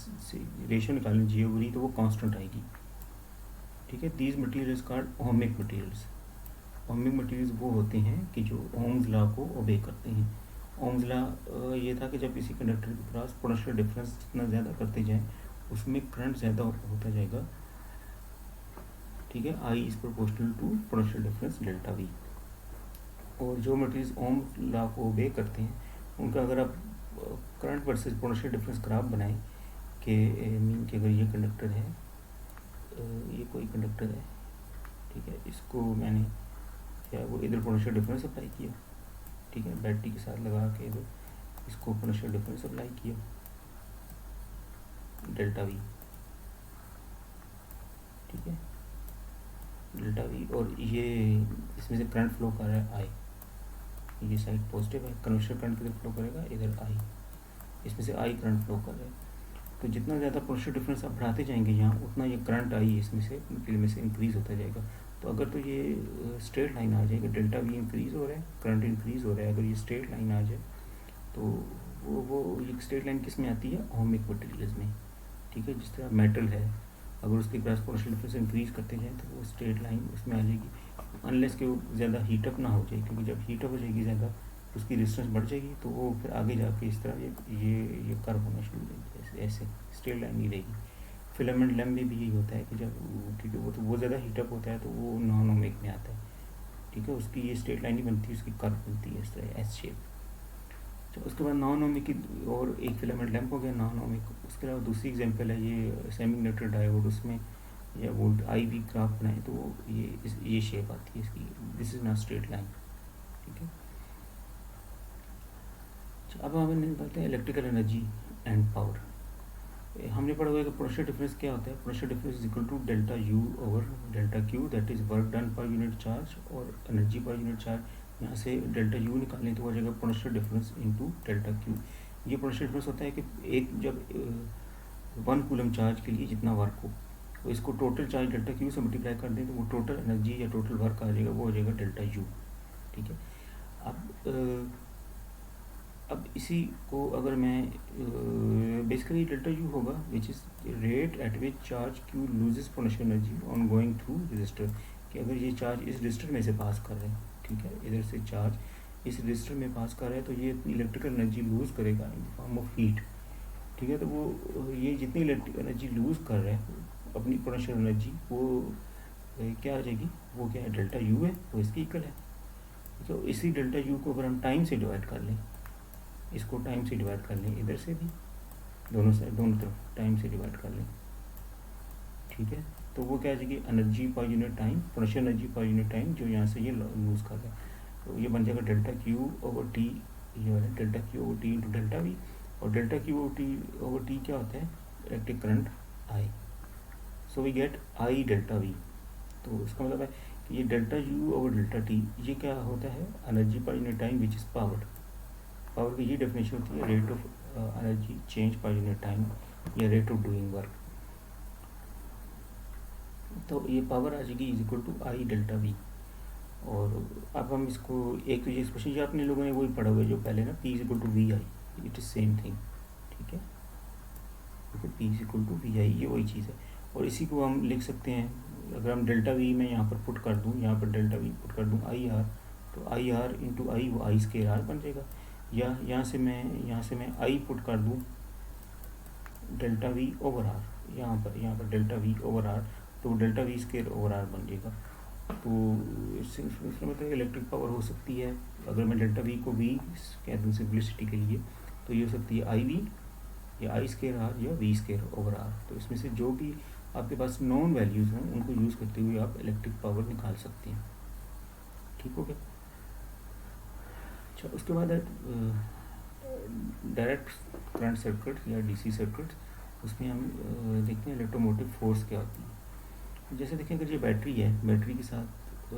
रेशियो निकालें जे और ई तो वो कांस्टेंट आएगी, ठीक है। These materials called ohmic materials. Ohmic materials वो होते हैं कि जो ओम्स लॉ को ओबे करते हैं। ओम्स लॉ ये था कि जब किसी कंडक्टर के पास पोटेंशियल डिफरेंस जितना ज़्यादा करते जाएं उसमें करंट ज़्यादा होता जाएगा, ठीक है। I is proportional to potential difference delta V. और जो मटेरियल्स ओम्स लॉ को ओबे करते हैं उनका अगर आप current versus potential difference graph बनाएं कि मीन कि अगर ये कंडक्टर है, ये कोई कंडक्टर है, ठीक है, इसको मैंने क्या वो इधर पोटेंशियल डिफरेंस अप्लाई किया, ठीक है, बैटरी के साथ लगा के इधर इसको पोटेंशियल डिफरेंस अप्लाई किया डेल्टा वी, ठीक है, डेल्टा वी। और ये इसमें से करंट फ्लो कर रहा है आई, ये साइड पॉजिटिव है, कन्वेंशनल करंट किधर फ्लो करेगा, इधर आई, इसमें से आई करंट फ्लो कर रहा है। तो जितना ज़्यादा पोटेंशियल डिफरेंस आप बढ़ाते जाएंगे यहाँ उतना ये करंट आई इसमें से मटेरियल में से इंक्रीज़ होता जाएगा। तो अगर तो ये स्ट्रेट लाइन आ जाएगी, डेल्टा वी इंक्रीज़ हो रहा है, करंट इंक्रीज़ हो रहा है, अगर ये स्ट्रेट लाइन आ जाए तो वो ये स्ट्रेट लाइन किस में आती है, ओमिक मटेरियल्स में, ठीक है। जिस तरह मेटल है अगर उसके पास पोटेंशियल डिफरेंस इंक्रीज़ करते जाएँ तो वो स्ट्रेट लाइन उसमें आ जाएगी, अनलेस कि वो ज़्यादा हीटअप ना हो जाए, क्योंकि जब हीटअप हो जाएगी ज़्यादा उसकी रेजिस्टेंस बढ़ जाएगी तो वो फिर आगे जाके इस तरह ये कर्व होना शुरू हो जाएगी, ऐसे स्ट्रेट लाइन नहीं रहेगी। फिलामेंट लैम्प में भी यही होता है कि जब, क्योंकि वो तो वो ज़्यादा हीटअप होता है तो वो नॉन ओमिक में आता है, ठीक है, उसकी ये स्ट्रेट लाइन नहीं बनती, उसकी कर्व बनती है इस तरह एस शेप। तो उसके बाद नॉन ओमिक की और एक फिलामेंट लैम्प हो गया नॉन ओमिक। उसके अलावा दूसरी एग्जांपल है ये सेमी कंडक्टर डायोड, उसमें या वोल्ट आई वी ग्राफ बनाए तो ये शेप आती है इसकी, this is not straight line, ठीक है। अब हम निकालते हैं इलेक्ट्रिकल एनर्जी एंड पावर। हमने पढ़ा हुआ है कि पोटेंशियल डिफरेंस क्या होता है, potential difference is equal to delta U over delta Q, that is work done per unit charge और एनर्जी पर यूनिट चार्ज। यहाँ से डेल्टा यू निकालें तो हो जाएगा potential difference into delta Q. ये पोटेंशियल डिफरेंस होता है कि एक जब 1 कूलम चार्ज के लिए जितना वर्क हो तो इसको टोटल चार्ज डेल्टा क्यू से मल्टीप्लाई कर दें तो वो टोटल एनर्जी या टोटल वर्क आ जाएगा, वो हो जाएगा डेल्टा यू, ठीक है। अब इसी को अगर मैं बेसिकली डेल्टा यू होगा which is rate at which charge Q loses potential energy on going through register, कि अगर ये चार्ज इस रजिस्टर में से पास कर रहे हैं, ठीक है, इधर से चार्ज इस रजिस्टर में पास कर रहा है तो ये इतनी इलेक्ट्रिकल एनर्जी लूज़ करेगा इन फॉर्म ऑफ हीट, ठीक है। तो वो ये जितनी इलेक्ट्रिक एनर्जी लूज़ कर रहे हैं अपनी पोटेंशियल एनर्जी वो क्या आ जाएगी, वो क्या है, डेल्टा यू है, वो इसकी इक्वल है। तो इसी डेल्टा यू को अगर हम टाइम से डिवाइड कर लें, इसको टाइम से डिवाइड कर लें, इधर से भी दोनों तरफ टाइम से डिवाइड कर लें, ठीक है, तो वो क्या आ जाएगी, energy per unit time, potential energy per unit time जो यहाँ से ये लूज़ कर रहा है। तो ये बन जाएगा डेल्टा क्यू ओवर टी, ये वाला delta Q over T into delta V. और डेल्टा क्यू ओवर टी क्या होता है, electric current I. So we get I delta V. तो इसका मतलब है कि ये delta U over delta T ये क्या होता है, energy per unit time which is power. Power की ये डेफिनेशन होती है, rate of energy change per unit time या रेट ऑफ डूइंग वर्क। तो ये पावर आ जाएगी is equal to I delta V. और अब हम इसको एक तो ये एक्सप्रेशन जो आपने लोगों ने वही पढ़ा हुआ है जो पहले ना, P is equal to V I, it is same thing, ठीक है। तो P is equal to V I ये वही चीज़ है। और इसी को हम लिख सकते हैं, अगर हम डेल्टा वी में यहाँ पर पुट कर दूँ, यहाँ पर डेल्टा वी पुट कर दूँ आई आर, तो आई आर इंटू आई वो आई स्केयर आर बन जाएगा। या यहाँ से मैं आई पुट कर दूँ डेल्टा वी ओवर आर, यहाँ पर डेल्टा वी ओवर आर, तो delta V square over R बन जाएगा। तो इससे मतलब इलेक्ट्रिक पावर हो सकती है, अगर मैं डेल्टा वी को वी कह दूँ सिंप्लिसिटी के लिए, तो ये हो सकती है आई वी या आई स्केयर आर या वी स्केयर ओवर आर। तो इसमें से जो भी आपके पास नॉन वैल्यूज़ हैं उनको यूज़ करते हुए आप इलेक्ट्रिक पावर निकाल सकते हैं, ठीक हो गया। अच्छा, उसके बाद डायरेक्ट करंट सर्किट या डीसी सर्किट, उसमें हम देखते हैं इलेक्ट्रोमोटिव फोर्स क्या होती है। जैसे देखें अगर ये बैटरी है, बैटरी के साथ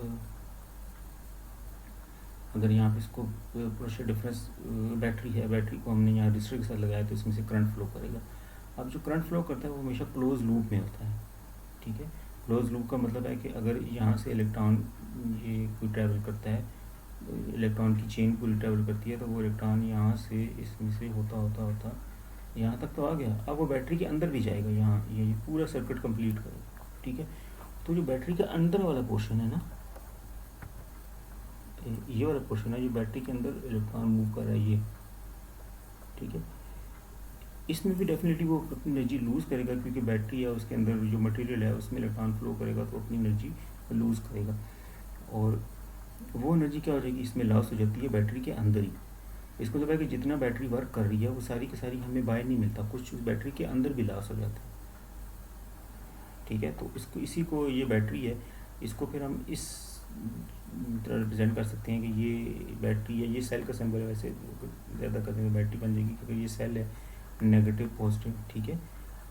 अगर यहाँ पे इसको पोटेंशियल डिफरेंस, बैटरी है, बैटरी को हमने यहाँ रजिस्टर के साथ लगाया तो इसमें से करंट फ्लो करेगा। अब जो करंट फ्लो करता है वो हमेशा क्लोज लूप में होता है, ठीक है। क्लोज लूप का मतलब है कि अगर यहाँ से इलेक्ट्रॉन ये कोई ट्रैवल करता है, इलेक्ट्रॉन की चेन पूरी ट्रैवल करती है, तो वो इलेक्ट्रॉन यहाँ से इसमें से होता यहाँ तक तो आ गया। अब वो बैटरी के अंदर भी जाएगा, यहाँ ये पूरा सर्किट कंप्लीट करेगा, ठीक है। तो जो बैटरी के अंदर वाला पोर्शन है ना, ये वाला पोर्शन है जो बैटरी के अंदर इलेक्ट्रॉन मूव कर रहा है ये, ठीक है, इसमें भी डेफिनेटली वो अपनी एनर्जी लूज़ करेगा, क्योंकि बैटरी है उसके अंदर जो मटेरियल है उसमें इलेक्ट्रॉन फ्लो करेगा तो अपनी एनर्जी लूज़ करेगा। और वो एनर्जी क्या हो जाएगी, इसमें लॉस हो जाती है बैटरी के अंदर ही। इसको मतलब है कि जितना बैटरी वर्क कर रही है वो सारी की सारी हमें बाहर नहीं मिलता, कुछ बैटरी के अंदर भी लॉस हो जाता है, ठीक है। तो इसको इसी को ये बैटरी है, इसको फिर हम इस तरह रिप्रेजेंट कर सकते हैं कि ये बैटरी है, ये सेल का सिंबल है, वैसे ज़्यादा करने में बैटरी बन जाएगी क्योंकि ये सेल है नेगेटिव पॉजिटिव, ठीक है।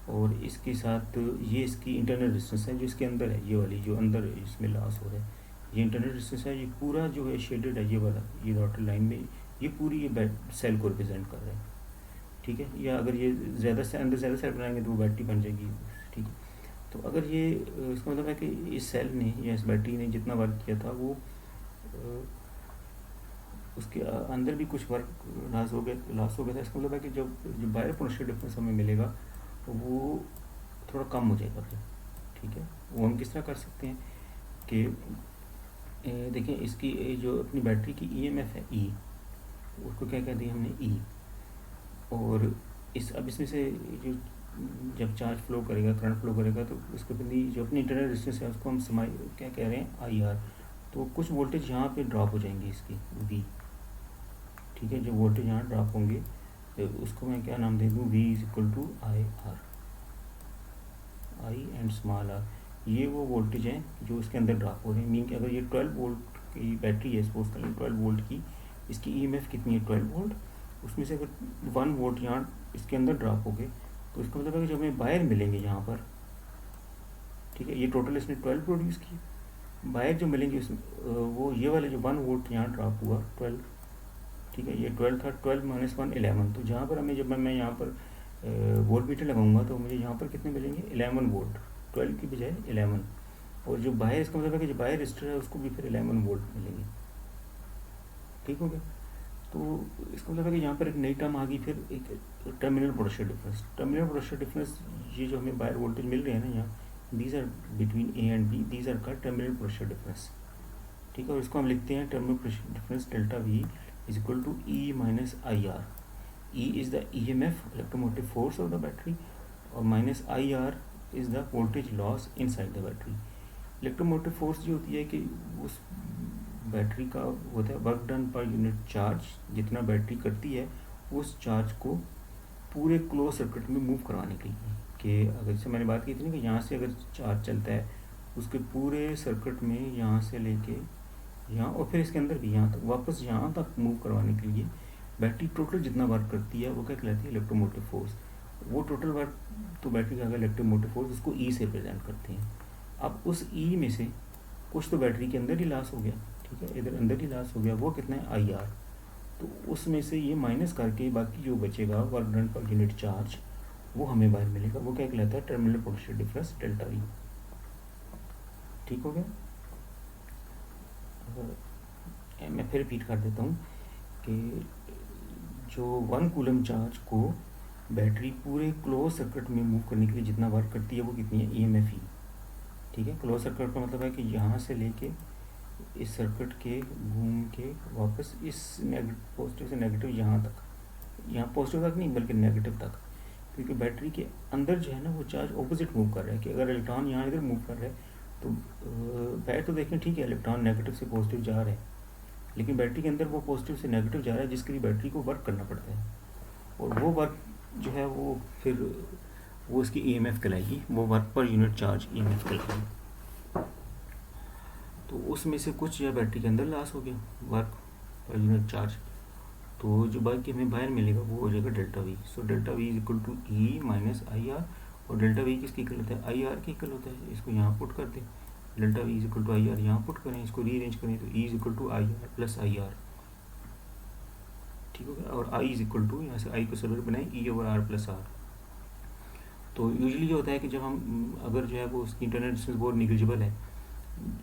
और इसके साथ ये इसकी इंटरनल रेजिस्टेंस है जो इसके अंदर है, ये वाली जो अंदर इसमें लॉस हो रहा है, ये इंटरनल रेजिस्टेंस है। ये पूरा जो है शेडेड है, ये वाला ये डॉटेड लाइन में, ये पूरी ये सेल को रिप्रेजेंट कर रहा है, ठीक है। या अगर ये ज़्यादा से अंदर ज़्यादा सेल बनाएंगे तो वो बैटरी बन जाएगी, ठीक है। तो अगर ये इसका मतलब है कि इस सेल ने या इस बैटरी ने जितना वर्क किया था वो उसके अंदर भी कुछ वर्क लॉस हो गया था। इसका मतलब है कि जब बाहर पोटेंशियल डिफरेंस हमें मिलेगा तो वो थोड़ा कम हो जाएगा फिर, ठीक है। वो हम किस तरह कर सकते हैं कि देखें इसकी जो अपनी बैटरी की ईएमएफ है ई, उसको क्या कहते हैं हमने ई, और अब इसमें से जो जब चार्ज फ्लो करेगा, करंट फ्लो करेगा, तो उसके अपनी जो अपनी इंटरनल रेजिस्टेंस है उसको हम क्या कह रहे हैं आई आर। तो कुछ वोल्टेज यहाँ पे ड्रॉप हो जाएंगे इसकी वी, ठीक है। जो वोल्टेज यहाँ ड्रॉप होंगे तो उसको मैं क्या नाम दे दूँ, V is equal to I R, I and small R. ये वो वोल्टेज हैं जो इसके अंदर ड्रॉप हो रहे हैं। मीन कि अगर ये 12 वोल्ट की बैटरी है, सपोज करें 12 वोल्ट की, इसकी ईएमएफ कितनी है 12 वोल्ट, उसमें से अगर 1 वोल्ट यहाँ इसके अंदर ड्रॉप हो गए तो इसका मतलब है कि जो हमें बाहर मिलेंगे यहाँ पर, ठीक है, ये टोटल इसने 12 प्रोड्यूस की, बाहर जो मिलेंगे उसमें वो ये वाले जो 1 वोल्ट यहाँ ड्रॉप हुआ 12, ठीक है, ये 12 था, 12 माइनस 1 11। तो जहाँ पर हमें जब मैं यहाँ पर वोल्ट मीटर लगाऊंगा तो मुझे यहाँ पर कितने मिलेंगे 11 वोल्ट, 12 की बजाय 11। और जो बाहर, इसका मतलब है कि जो बाहर रजिस्टर है उसको भी फिर 11 वोल्ट मिलेंगे, ठीक हो गया। तो इसका मतलब है कि यहाँ पर एक नई टर्म आ गई, फिर एक terminal potential difference. Terminal potential difference ये जो हमें बाहर वोल्टेज मिल रहे हैं ना यहाँ, these are between A and B, these are का टर्मिनल पोटेंशियल डिफरेंस, ठीक है। और इसको हम लिखते हैं terminal potential difference delta V is equal to E minus I R. E is the E M F electromotive force of the battery, और minus I R is the voltage loss inside the battery. Electromotive force जो होती है कि उस battery का होता है work done per unit charge, जितना बैटरी करती है उस चार्ज को पूरे क्लोज सर्किट में मूव करवाने के लिए, कि अगर जैसे मैंने बात की थी ना कि यहाँ से अगर चार्ज चलता है उसके पूरे सर्किट में यहाँ से लेके यहाँ और फिर इसके अंदर भी यहाँ तक वापस यहाँ तक मूव करवाने के लिए बैटरी टोटल जितना वर्क करती है वो क्या कहलाती है, इलेक्ट्रोमोटिव फोर्स। वो टोटल वर्क तो बैटरी का अगर इलेक्ट्रोमोटिव फोर्स उसको ई से प्रेजेंट करते हैं। अब उस ई में से कुछ तो बैटरी के अंदर ही लॉस हो गया, ठीक है, इधर अंदर ही लॉस हो गया, वो कितना है, आई आर। तो उसमें से ये माइनस करके बाकी जो बचेगा work done per unit charge वो हमें बाहर मिलेगा, वो क्या कहलाता है, terminal potential difference delta we. ठीक हो गया। मैं फिर रिपीट कर देता हूँ कि जो 1 कूलम चार्ज को बैटरी पूरे क्लोज सर्किट में मूव करने के लिए जितना वर्क करती है वो कितनी है, EMF ही। ठीक है, क्लोज सर्किट का मतलब है कि यहाँ से लेके इस सर्किट के घूम के वापस इस पॉजिटिव से नेगेटिव यहाँ तक, यहाँ पॉजिटिव तक नहीं बल्कि नेगेटिव तक, क्योंकि बैटरी के अंदर जो है ना वो चार्ज ऑपोजिट मूव कर रहा है। कि अगर इलेक्ट्रॉन यहाँ इधर मूव कर रहा है तो बैठ तो देखें ठीक है, इलेक्ट्रॉन नेगेटिव से पॉजिटिव जा रहे हैं, लेकिन बैटरी के अंदर वो पॉजिटिव से नेगेटिव जा रहा है जिसके लिए बैटरी को वर्क करना पड़ता है, और वो वर्क जो है वो फिर वो इसकी EMF कहलाएगी, वो वर्क पर यूनिट चार्ज EMF कहलाएगी। तो उसमें से कुछ या बैटरी के अंदर लॉस हो गया वर्क पर यूनिट चार्ज, तो जो बाकी हमें बाहर मिलेगा वो हो जाएगा delta V. So delta V is equal to E minus I R, और डेल्टा वी किसकी इक्वल होता है, आई आर की इक्वल होता है। इसको यहाँ पुट कर दें, delta V is equal to I R यहाँ पुट करें, इसको रीअरेंज करें तो E is equal to I R plus I R. ठीक हो गया। और आई इज इक्वल टू, यहाँ से आई को सॉल्यूट बनाए, E over R plus R. तो यूजुअली ये होता है कि जब हम अगर जो है वो उसकी इंटरनल डिस्टेंस बहुत निगलिजिबल है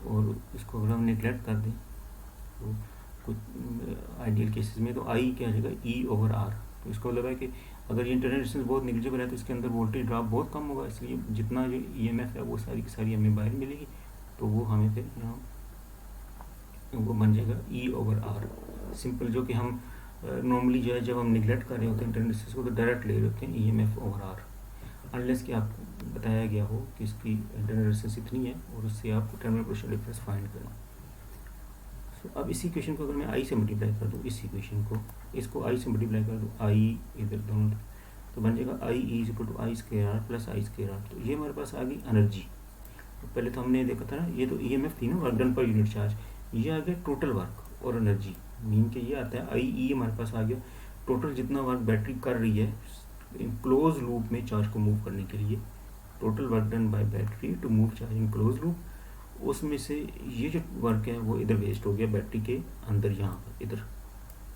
और इसको अगर हम निगलेक्ट कर दें तो कुछ आइडियल केसेस में तो आई क्या आ जाएगा, ई ओवर आर। तो इसका मतलब है कि अगर ये इंटरनल डिस्टेंस बहुत निगलिजिबल है तो इसके अंदर वोल्टेज ड्रॉप बहुत कम होगा, इसलिए जितना जो EMF है वो सारी की सारी हमें बाहर मिलेगी, तो वो हमें फिर यहाँ वो बन जाएगा ई ओवर आर सिंपल, जो कि हम नॉर्मली जो है जब हम निगलेक्ट कर रहे होते हैं इंटरनल डिस्टेंस को तो डायरेक्ट ले रहे होते हैं EMF ओवर आर, अनलेस कि आपको बताया गया हो कि इसकी इंटरनल डिस्टेंस इतनी है और उससे आप टर्मिनल पोटेंशियल डिफरेंस फाइंड करें। सो अब इसी इक्वेशन को अगर मैं आई से मल्टीप्लाई कर दूँ, इस इक्वेशन को इसको आई से मल्टीप्लाई कर दूँ, आई इधर दोनों तो बन जाएगा I is equal to I square R plus I square R. तो ये हमारे पास आ गई एनर्जी। तो पहले तो हमने देखा था ना, ये तो EMF थी ना, work done per unit charge, ये आ गया टोटल वर्क और एनर्जी, मीन के ये आता है आई ई हमारे पास आ गया टोटल जितना वर्क बैटरी कर रही है क्लोज लूप में चार्ज को मूव करने के लिए, total work done by battery to move charge in close loop. उसमें से ये जो वर्क है वो इधर वेस्ट हो गया बैटरी के अंदर, यहाँ पर इधर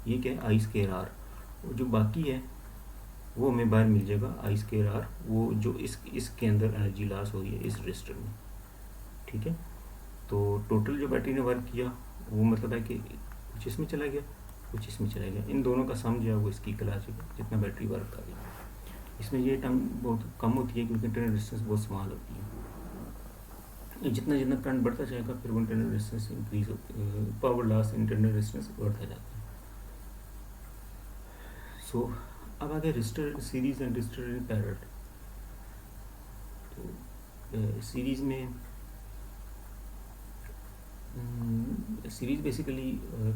ये क्या है, आई स्क्वायर आर, और जो बाकी है वो हमें बाहर मिल जाएगा आई स्क्वायर आर, वो जो इसके अंदर एनर्जी लॉस हो रही है इस रजिस्टर में। ठीक है, तो टोटल जो बैटरी ने वर्क किया वो मतलब है कि कुछ इसमें चला गया कुछ इसमें चला गया, इन दोनों का सम जो है वो इसकी इक्वल आ जाएगा जितना बैटरी वर्क कर रही है। इसमें ये टर्म बहुत कम होती है क्योंकि इंटरनल रेजिस्टेंस बहुत स्मॉल होती है। जितना जितना करंट बढ़ता जाएगा फिर वो इंटरनल रेजिस्टेंस इंक्रीज होती, पावर लॉस इंटरनल रेजिस्टेंस बढ़ता जाता है। सो अब आगे register in series and register in parallel. तो सीरीज में सीरीज बेसिकली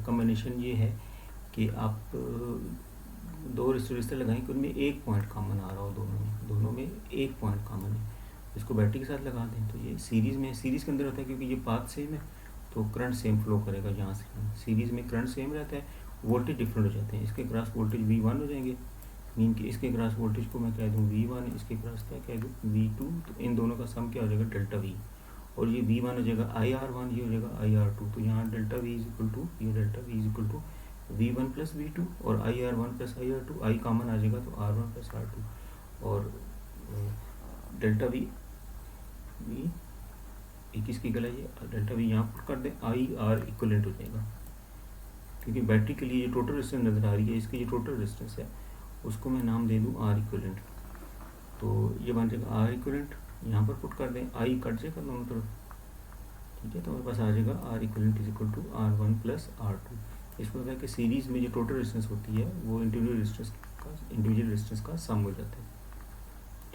कॉम्बिनेशन ये है कि आप दो रजिस्टर लगाएं कि उनमें एक पॉइंट कॉमन आ रहा हो, दोनों में एक पॉइंट कॉमन है, इसको बैटरी के साथ लगा दें तो ये सीरीज़ में, सीरीज़ के अंदर होता है क्योंकि ये पाथ सेम है तो करंट सेम फ्लो करेगा यहाँ से। सीरीज़ में करंट सेम रहता है, वोल्टेज डिफरेंट हो जाते हैं, इसके क्रॉस वोल्टेज V1 हो जाएंगे, मीन कि इसके क्रॉस वोल्टेज को मैं कह दूँ V1, इसके क्रॉस क्या कह दूँ V2, तो इन दोनों का सम क्या हो जाएगा डेल्टा V, और ये V1 हो जाएगा IR1, ये हो जाएगा IR2। तो यहाँ delta V is equal to, ये delta V is equal to V1 plus V2 और IR1 plus IR2, I common आ जाएगा तो R1 प्लस R2, और डेल्टा V किसकी गला है, डेल्टा V यहाँ पुट कर दें, IR इक्वलेंट हो जाएगा क्योंकि बैटरी के लिए ये टोटल रेजिस्टेंस नज़र आ रही है, इसकी ये टोटल रेजिस्टेंस है, उसको मैं नाम दे दूँ R इक्वलेंट। तो ये बन जाएगा R इक्वलेंट, यहाँ पर पुट कर दें, I कट जाएगा दोनों तरफ, ठीक है, तो हमारे पास आ जाएगा R equivalent is equal to R1 plus R2। इसको होता है कि सीरीज़ में जो टोटल रेजिस्टेंस होती है वो इंडिविजुअल रेजिस्टेंस का सम हो जाता है।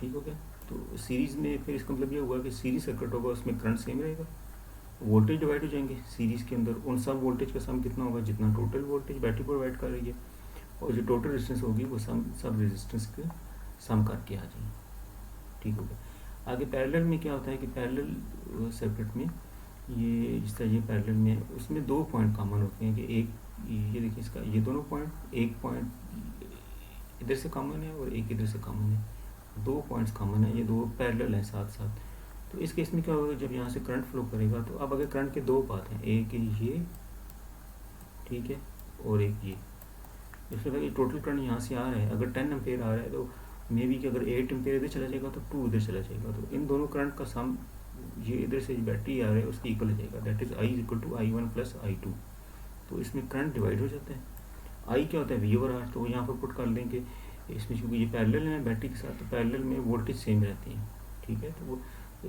ठीक हो गया। तो सीरीज़ में फिर इसका मतलब ये हुआ कि सीरीज सर्किट होगा उसमें करंट सेम रहेगा, वोल्टेज डिवाइड हो जाएंगे सीरीज़ के अंदर, उन सब वोल्टेज का सम कितना होगा जितना टोटल वोल्टेज बैटरी प्रोवाइड कर रही है, और जो टोटल रेजिस्टेंस होगी वो सब रेजिस्टेंस के सम करके आ जाएंगे। ठीक हो गया। आगे पैरेलल में क्या होता है कि पैरेलल सर्किट में ये जिस तरह ये पैरेलल में उसमें दो पॉइंट कॉमन होते हैं कि एक ये देखिए इसका ये दोनों पॉइंट, एक पॉइंट इधर से कॉमन है और एक इधर से कॉमन है, दो पॉइंट्स कॉमन है, ये दो पैरेलल हैं साथ साथ। तो इस केस में क्या होगा, जब यहाँ से करंट फ्लो करेगा तो अब अगर करंट के दो पाथ हैं, एक ये ठीक है और एक ये, इसलिए अगर ये टोटल करंट यहाँ से आ रहा है, अगर 10 एम्पेयर आ रहा है तो मे बी कि अगर 8 एम्पेयर इधर चला जाएगा तो 2 इधर चला जाएगा, तो इन दोनों करंट का सम ये इधर से बैटरी आ रहा है उसकी इक्वल हो जाएगा, that is I is equal to I1 plus I2। तो इसमें करंट डिवाइड हो जाता है। I क्या होता है V ओवर R, तो यहाँ पर पुट कर लेंगे इसमें, चूँकि ये पैरेलल है बैटरी के साथ तो पैरेलल में वोल्टेज सेम रहती है, ठीक है। तो वो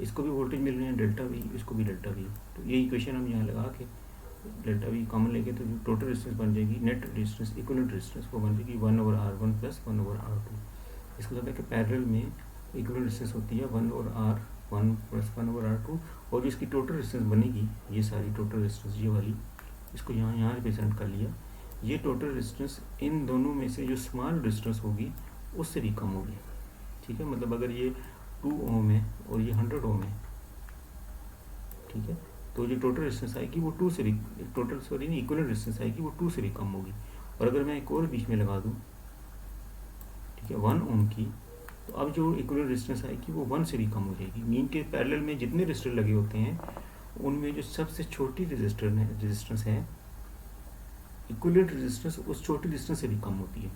इसको भी वोल्टेज मिल रही है डेल्टा वी, इसको भी डेल्टा वी, तो ये इक्वेशन हम यहाँ लगा के डेल्टा वी कॉमन लेके तो जो टोटल रेजिस्टेंस बन जाएगी, नेट रेजिस्टेंस इक्विवेलेंट रेजिस्टेंस वो बन जाएगी 1 over R1 plus 1 over R2। इसका मतलब है कि पैरेलल में इक्विवेलेंट रेजिस्टेंस होती है 1 over R1 plus 1 over R2, और जो इसकी टोटल रेजिस्टेंस बनेगी ये सारी टोटल रेजिस्टेंस ये वाली, इसको यहाँ रिप्रेजेंट कर लिया, ये टोटल रेजिस्टेंस इन दोनों में से जो स्मॉल रेजिस्टेंस होगी उससे भी कम होगी, ठीक है। मतलब अगर ये 2 ओम है और ये 100 ओम है, ठीक है, तो जो टोटल रेजिस्टेंस आएगी वो 2 से भी टोटल सॉरी नहीं इक्विवेलेंट रेजिस्टेंस आएगी वो 2 से भी कम होगी। और अगर मैं एक और बीच में लगा दूँ, ठीक है, 1 ओम की, तो अब जो इक्विवेलेंट रेजिस्टेंस आएगी वो 1 से भी कम हो जाएगी। मीन के पैरेलल में जितने रेजिस्टर लगे होते हैं उनमें जो सबसे छोटी रेजिस्टेंस है इक्विवेलेंट रेजिस्टेंस उस छोटी रेजिस्टेंस से भी कम होती है,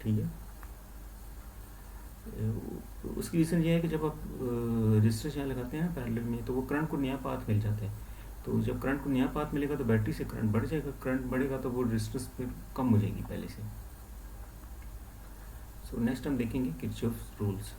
ठीक है। उसकी रीज़न ये है कि जब आप रेजिस्टेंस यहाँ लगाते हैं पैरेलल में तो वो करंट को नया पाथ मिल जाता है, तो जब करंट को नया पाथ मिलेगा तो बैटरी से करंट बढ़ जाएगा, करंट बढ़ेगा तो वो रेजिस्टेंस फिर कम हो जाएगी पहले से। सो नेक्स्ट हम देखेंगे किरचॉफ्स रूल्स।